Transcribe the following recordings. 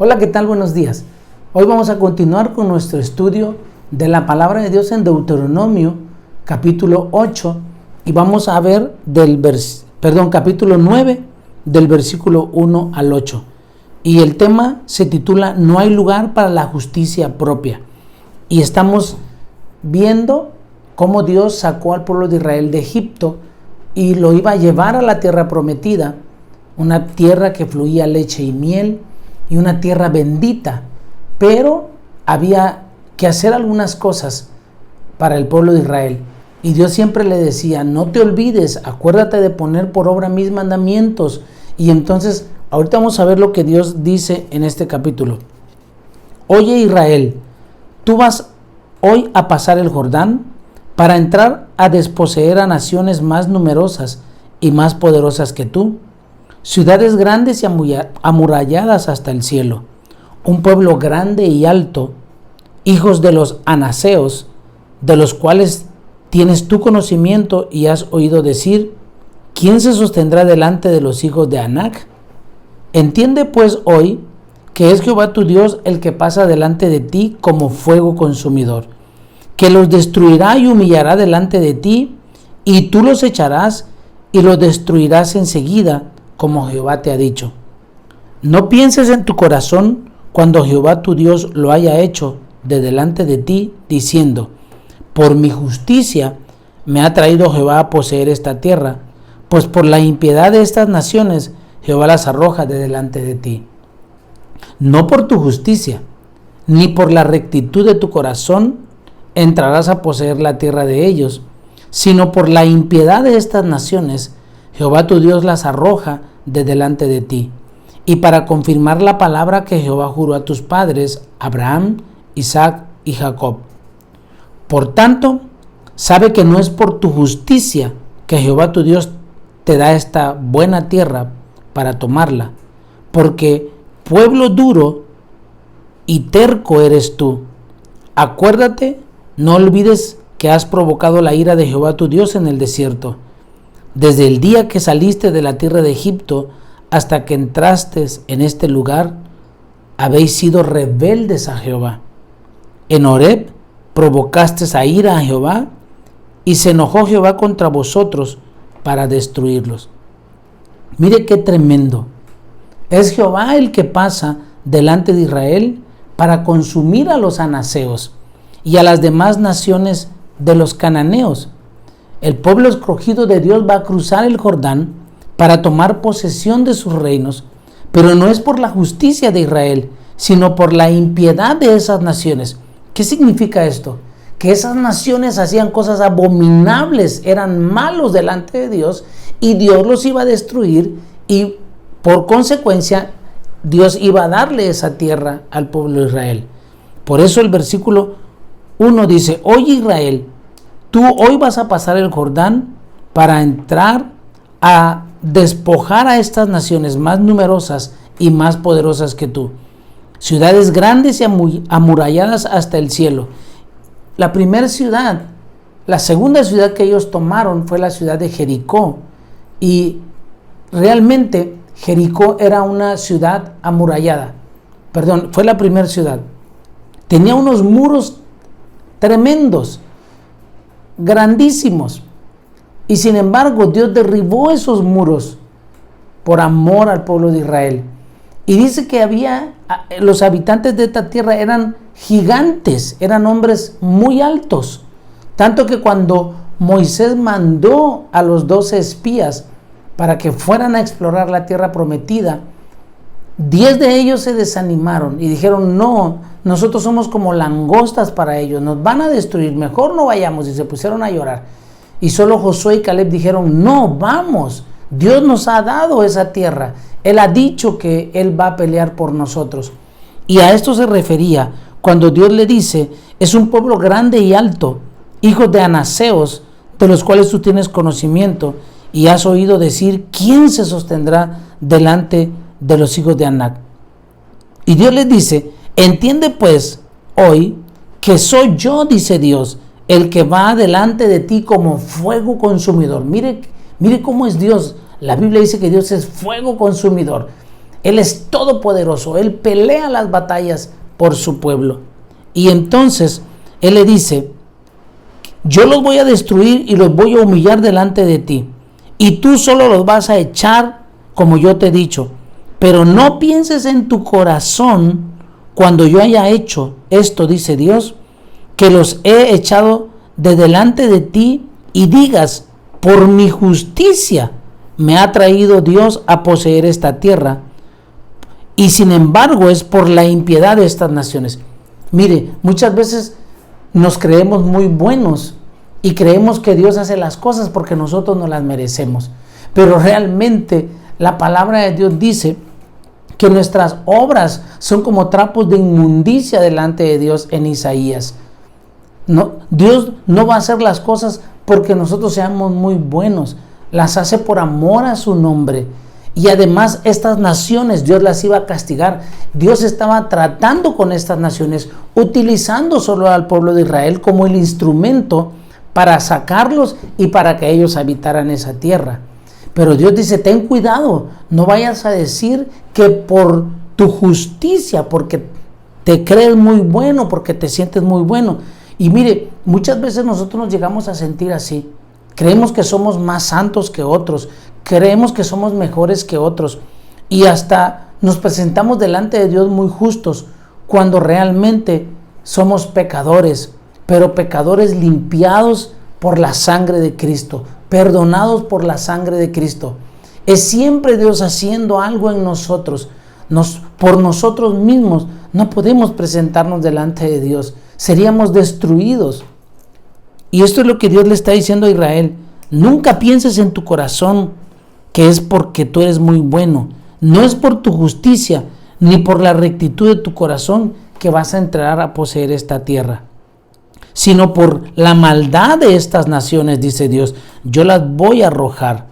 Hola, ¿qué tal? Buenos días. Hoy vamos a continuar con nuestro estudio de la palabra de Dios en Deuteronomio, capítulo 8, y vamos a ver capítulo 9, del versículo 1 al 8. Y el tema se titula No hay lugar para la justicia propia. Y estamos viendo cómo Dios sacó al pueblo de Israel de Egipto y lo iba a llevar a la tierra prometida, una tierra que fluía leche y miel y una tierra bendita, pero había que hacer algunas cosas para el pueblo de Israel. Y Dios siempre le decía, no te olvides, acuérdate de poner por obra mis mandamientos. Y entonces, ahorita vamos a ver lo que Dios dice en este capítulo. Oye Israel, tú vas hoy a pasar el Jordán para entrar a desposeer a naciones más numerosas y más poderosas que tú, ciudades grandes y amuralladas hasta el cielo, un pueblo grande y alto, hijos de los anaseos, de los cuales tienes tu conocimiento y has oído decir, ¿quién se sostendrá delante de los hijos de Anac? Entiende pues hoy que es Jehová tu Dios el que pasa delante de ti como fuego consumidor, que los destruirá y humillará delante de ti, y tú los echarás y los destruirás enseguida, como Jehová te ha dicho. No pienses en tu corazón cuando Jehová tu Dios lo haya hecho de delante de ti, diciendo, por mi justicia me ha traído Jehová a poseer esta tierra, pues por la impiedad de estas naciones Jehová las arroja de delante de ti. No por tu justicia, ni por la rectitud de tu corazón entrarás a poseer la tierra de ellos, sino por la impiedad de estas naciones Jehová tu Dios las arroja de delante de ti, y para confirmar la palabra que Jehová juró a tus padres, Abraham, Isaac y Jacob. Por tanto, sabe que no es por tu justicia que Jehová tu Dios te da esta buena tierra para tomarla, porque pueblo duro y terco eres tú. Acuérdate, no olvides que has provocado la ira de Jehová tu Dios en el desierto. Desde el día que saliste de la tierra de Egipto hasta que entraste en este lugar, habéis sido rebeldes a Jehová. En Horeb provocaste a ira a Jehová, y se enojó Jehová contra vosotros para destruirlos. Mire qué tremendo. Es Jehová el que pasa delante de Israel para consumir a los anaseos y a las demás naciones de los cananeos. El pueblo escogido de Dios va a cruzar el Jordán para tomar posesión de sus reinos, pero no es por la justicia de Israel, sino por la impiedad de esas naciones. ¿Qué significa esto? Que esas naciones hacían cosas abominables, eran malos delante de Dios, y Dios los iba a destruir, y por consecuencia Dios iba a darle esa tierra al pueblo de Israel. Por eso el versículo 1 dice, oye Israel, tú hoy vas a pasar el Jordán para entrar a despojar a estas naciones más numerosas y más poderosas que tú, ciudades grandes y amuralladas hasta el cielo. La primera ciudad, la segunda ciudad que ellos tomaron fue la ciudad de Jericó, y realmente Jericó era una ciudad amurallada. Fue la primera ciudad. Tenía unos muros tremendos, grandísimos, y sin embargo Dios derribó esos muros por amor al pueblo de Israel. Y dice que los habitantes de esta tierra eran gigantes, eran hombres muy altos, tanto que cuando Moisés mandó a los 12 espías para que fueran a explorar la tierra prometida, 10 de ellos se desanimaron y dijeron, no, nosotros somos como langostas para ellos, nos van a destruir, mejor no vayamos, y se pusieron a llorar. Y solo Josué y Caleb dijeron, no, vamos, Dios nos ha dado esa tierra, Él ha dicho que Él va a pelear por nosotros. Y a esto se refería cuando Dios le dice, es un pueblo grande y alto, hijos de anaseos, de los cuales tú tienes conocimiento, y has oído decir, ¿quién se sostendrá delante de los hijos de Anac? Y Dios les dice, entiende pues hoy que soy yo, dice Dios, el que va delante de ti como fuego consumidor. Mire cómo es Dios. La Biblia dice que Dios es fuego consumidor. Él es todopoderoso, Él pelea las batallas por su pueblo. Y entonces Él le dice: yo los voy a destruir y los voy a humillar delante de ti, y tú solo los vas a echar como yo te he dicho. Pero no pienses en tu corazón, cuando yo haya hecho esto, dice Dios, que los he echado de delante de ti, y digas: por mi justicia me ha traído Dios a poseer esta tierra, y sin embargo es por la impiedad de estas naciones. Mire, muchas veces nos creemos muy buenos y creemos que Dios hace las cosas porque nosotros no las merecemos. Pero realmente la palabra de Dios dice que nuestras obras son como trapos de inmundicia delante de Dios en Isaías. No, Dios no va a hacer las cosas porque nosotros seamos muy buenos, las hace por amor a su nombre. Y además estas naciones Dios las iba a castigar. Dios estaba tratando con estas naciones, utilizando solo al pueblo de Israel como el instrumento para sacarlos y para que ellos habitaran esa tierra. Pero Dios dice: ten cuidado, no vayas a decir que por tu justicia, porque te crees muy bueno, porque te sientes muy bueno. Y mire, muchas veces nosotros nos llegamos a sentir así. Creemos que somos más santos que otros, creemos que somos mejores que otros, y hasta nos presentamos delante de Dios muy justos, cuando realmente somos pecadores, pero pecadores limpiados por la sangre de Cristo, perdonados por la sangre de Cristo. Es siempre Dios haciendo algo en nosotros. Por nosotros mismos no podemos presentarnos delante de Dios, seríamos destruidos. Y esto es lo que Dios le está diciendo a Israel: nunca pienses en tu corazón que es porque tú eres muy bueno. No es por tu justicia ni por la rectitud de tu corazón que vas a entrar a poseer esta tierra, sino por la maldad de estas naciones, dice Dios. Yo las voy a arrojar.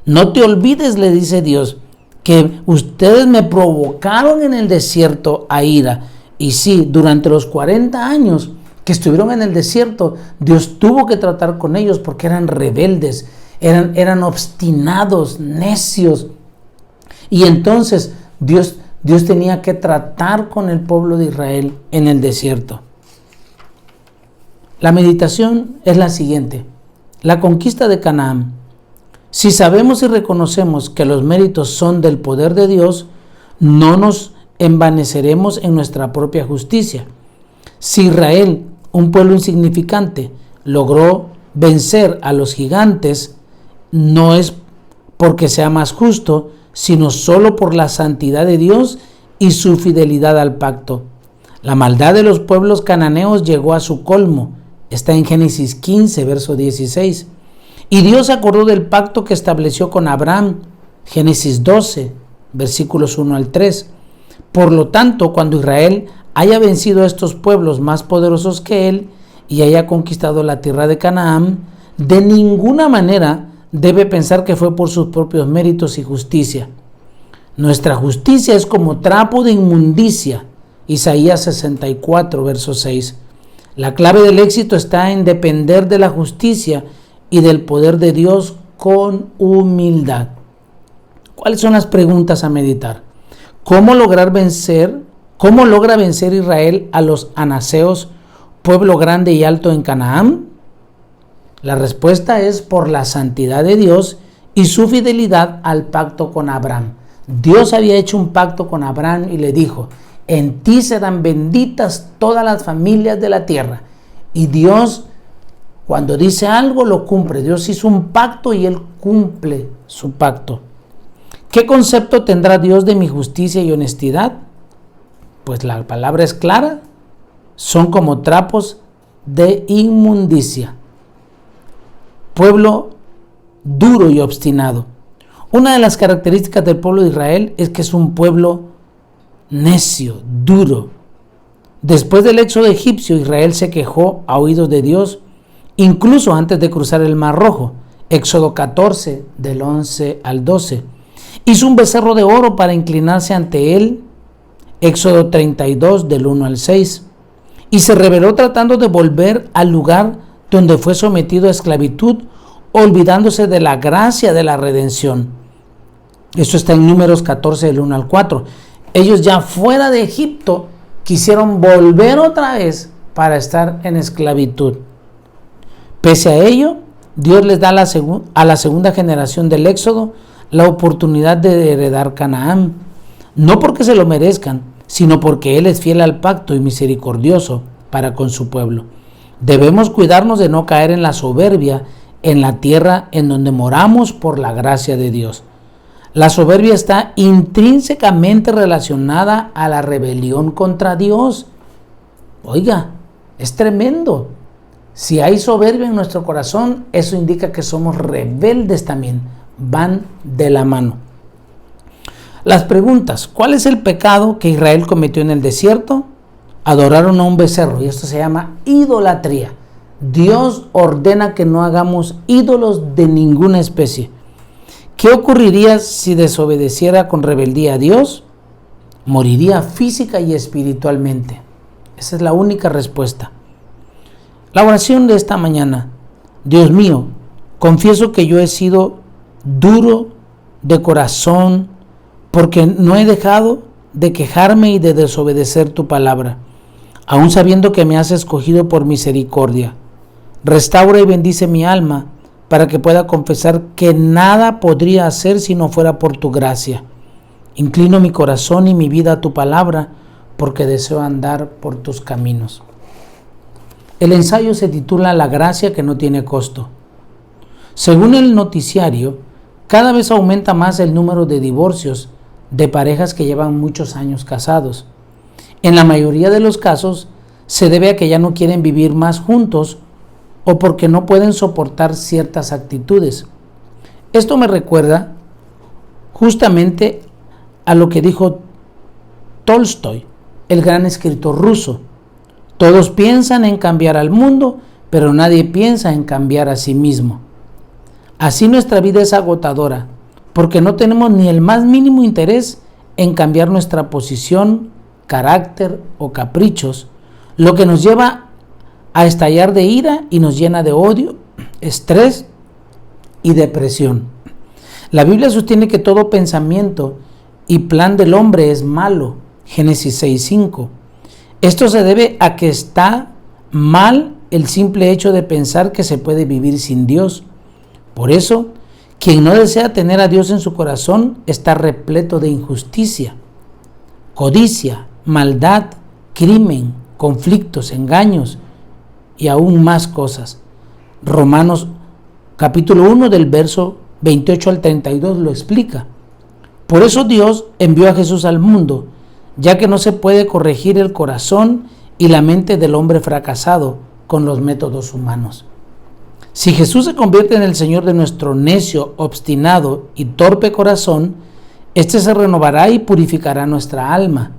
No te olvides, le dice Dios, que ustedes me provocaron en el desierto a ira. Y sí, durante los 40 años que estuvieron en el desierto, Dios tuvo que tratar con ellos porque eran rebeldes, eran obstinados, necios. Y entonces Dios tenía que tratar con el pueblo de Israel en el desierto. La meditación es la siguiente: la conquista de Canaán. Si sabemos y reconocemos que los méritos son del poder de Dios, no nos envaneceremos en nuestra propia justicia. Si Israel, un pueblo insignificante, logró vencer a los gigantes, no es porque sea más justo, sino solo por la santidad de Dios y su fidelidad al pacto. La maldad de los pueblos cananeos llegó a su colmo. Está en Génesis 15, verso 16. Y Dios se acordó del pacto que estableció con Abraham. Génesis 12, versículos 1 al 3. Por lo tanto, cuando Israel haya vencido a estos pueblos más poderosos que él y haya conquistado la tierra de Canaán, de ninguna manera debe pensar que fue por sus propios méritos y justicia. Nuestra justicia es como trapo de inmundicia. Isaías 64, verso 6. La clave del éxito está en depender de la justicia y del poder de Dios con humildad. ¿Cuáles son las preguntas a meditar? ¿Cómo logra vencer Israel a los anaseos, pueblo grande y alto en Canaán? La respuesta es por la santidad de Dios y su fidelidad al pacto con Abraham. Dios había hecho un pacto con Abraham y le dijo: en ti serán benditas todas las familias de la tierra. Y Dios, cuando dice algo, lo cumple. Dios hizo un pacto y Él cumple su pacto. ¿Qué concepto tendrá Dios de mi justicia y honestidad? Pues la palabra es clara: son como trapos de inmundicia. Pueblo duro y obstinado. Una de las características del pueblo de Israel es que es un pueblo necio, duro. Después del éxodo egipcio, Israel se quejó a oídos de Dios, incluso antes de cruzar el Mar Rojo. Éxodo 14, del 11 al 12. Hizo un becerro de oro para inclinarse ante él. Éxodo 32, del 1 al 6. Y se rebeló tratando de volver al lugar donde fue sometido a esclavitud, olvidándose de la gracia de la redención. Eso está en Números 14, del 1 al 4. Ellos ya fuera de Egipto quisieron volver otra vez para estar en esclavitud. Pese a ello, Dios les da a la segunda generación del Éxodo la oportunidad de heredar Canaán, no porque se lo merezcan, sino porque Él es fiel al pacto y misericordioso para con su pueblo. Debemos cuidarnos de no caer en la soberbia en la tierra en donde moramos por la gracia de Dios. La soberbia está intrínsecamente relacionada a la rebelión contra Dios. Oiga, es tremendo. Si hay soberbia en nuestro corazón, eso indica que somos rebeldes también. Van de la mano. Las preguntas: ¿cuál es el pecado que Israel cometió en el desierto? Adoraron a un becerro, y esto se llama idolatría. Dios ordena que no hagamos ídolos de ninguna especie. ¿Qué ocurriría si desobedeciera con rebeldía a Dios? Moriría física y espiritualmente. Esa es la única respuesta. La oración de esta mañana: Dios mío, confieso que yo he sido duro de corazón porque no he dejado de quejarme y de desobedecer tu palabra, aun sabiendo que me has escogido por misericordia. Restaura y bendice mi alma para que pueda confesar que nada podría hacer si no fuera por tu gracia. Inclino mi corazón y mi vida a tu palabra, porque deseo andar por tus caminos. El ensayo se titula La gracia que no tiene costo. Según el noticiario, cada vez aumenta más el número de divorcios de parejas que llevan muchos años casados. En la mayoría de los casos, se debe a que ya no quieren vivir más juntos o porque no pueden soportar ciertas actitudes. Esto me recuerda justamente a lo que dijo Tolstoy, el gran escritor ruso. Todos piensan en cambiar al mundo, pero nadie piensa en cambiar a sí mismo. Así nuestra vida es agotadora, porque no tenemos ni el más mínimo interés en cambiar nuestra posición, carácter o caprichos, lo que nos lleva a estallar de ira y nos llena de odio, estrés y depresión. La Biblia sostiene que todo pensamiento y plan del hombre es malo, Génesis 6:5. Esto se debe a que está mal el simple hecho de pensar que se puede vivir sin Dios. Por eso, quien no desea tener a Dios en su corazón está repleto de injusticia, codicia, maldad, crimen, conflictos, engaños y aún más cosas. Romanos capítulo 1 del verso 28 al 32 lo explica. Por eso Dios envió a Jesús al mundo, ya que no se puede corregir el corazón y la mente del hombre fracasado con los métodos humanos. Si Jesús se convierte en el Señor de nuestro necio, obstinado y torpe corazón, este se renovará y purificará nuestra alma.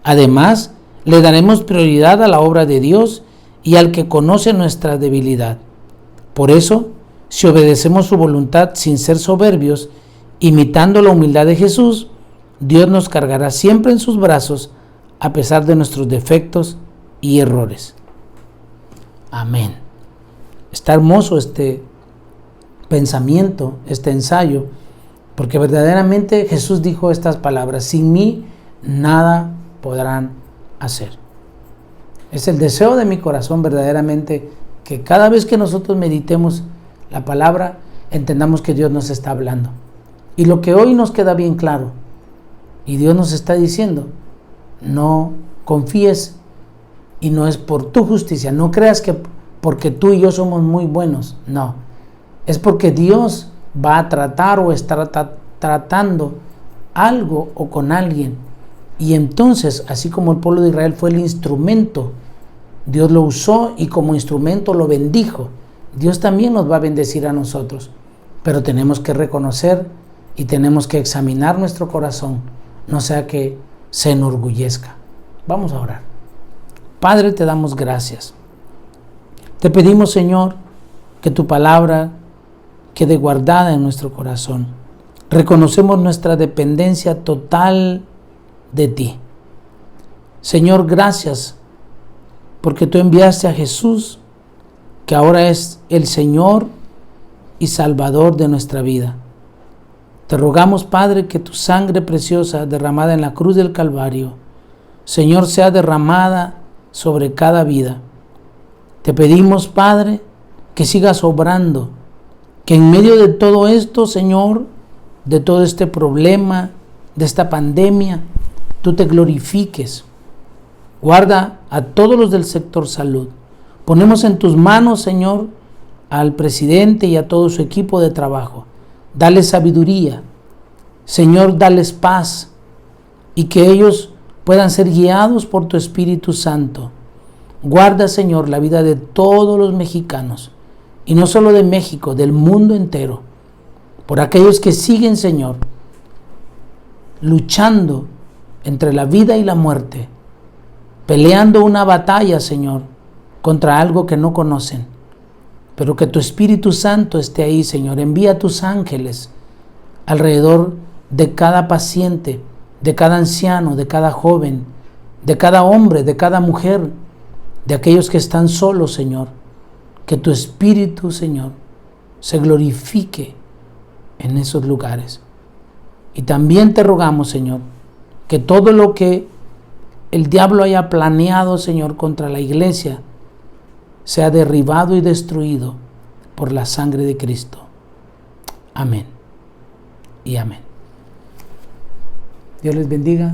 Además, le daremos prioridad a la obra de Dios y al que conoce nuestra debilidad. Por eso, si obedecemos su voluntad sin ser soberbios, imitando la humildad de Jesús, Dios nos cargará siempre en sus brazos a pesar de nuestros defectos y errores. Amén. Está hermoso este pensamiento, este ensayo, porque verdaderamente Jesús dijo estas palabras: sin mí nada podrán hacer. Es el deseo de mi corazón verdaderamente que cada vez que nosotros meditemos la palabra, entendamos que Dios nos está hablando. Y lo que hoy nos queda bien claro, y Dios nos está diciendo: no confíes, y no es por tu justicia, no creas que porque tú y yo somos muy buenos, no, es porque Dios va a tratar o está tratando algo o con alguien, y entonces, así como el pueblo de Israel fue el instrumento, Dios lo usó y como instrumento lo bendijo, Dios también nos va a bendecir a nosotros, pero tenemos que reconocer y tenemos que examinar nuestro corazón, no sea que se enorgullezca. Vamos a orar. Padre, te damos gracias. Te pedimos, Señor, que tu palabra quede guardada en nuestro corazón. Reconocemos nuestra dependencia total de ti. Señor, gracias porque tú enviaste a Jesús, que ahora es el Señor y Salvador de nuestra vida. Te rogamos, Padre, que tu sangre preciosa derramada en la cruz del Calvario, Señor, sea derramada sobre cada vida. Te pedimos, Padre, que sigas obrando, que en medio de todo esto, Señor, de todo este problema, de esta pandemia, tú te glorifiques. Guarda a todos los del sector salud. Ponemos en tus manos, Señor, al presidente y a todo su equipo de trabajo. Dale sabiduría. Señor, dales paz y que ellos puedan ser guiados por tu Espíritu Santo. Guarda, Señor, la vida de todos los mexicanos, y no solo de México, del mundo entero, por aquellos que siguen, Señor, luchando entre la vida y la muerte, peleando una batalla, Señor, contra algo que no conocen, pero que tu Espíritu Santo esté ahí, Señor. Envía tus ángeles alrededor de cada paciente, de cada anciano, de cada joven, de cada hombre, de cada mujer, de aquellos que están solos, Señor. Que tu Espíritu, Señor, se glorifique en esos lugares. Y también te rogamos, Señor, que todo lo que el diablo haya planeado, Señor, contra la iglesia, sea derribado y destruido por la sangre de Cristo. Amén y amén. Dios les bendiga.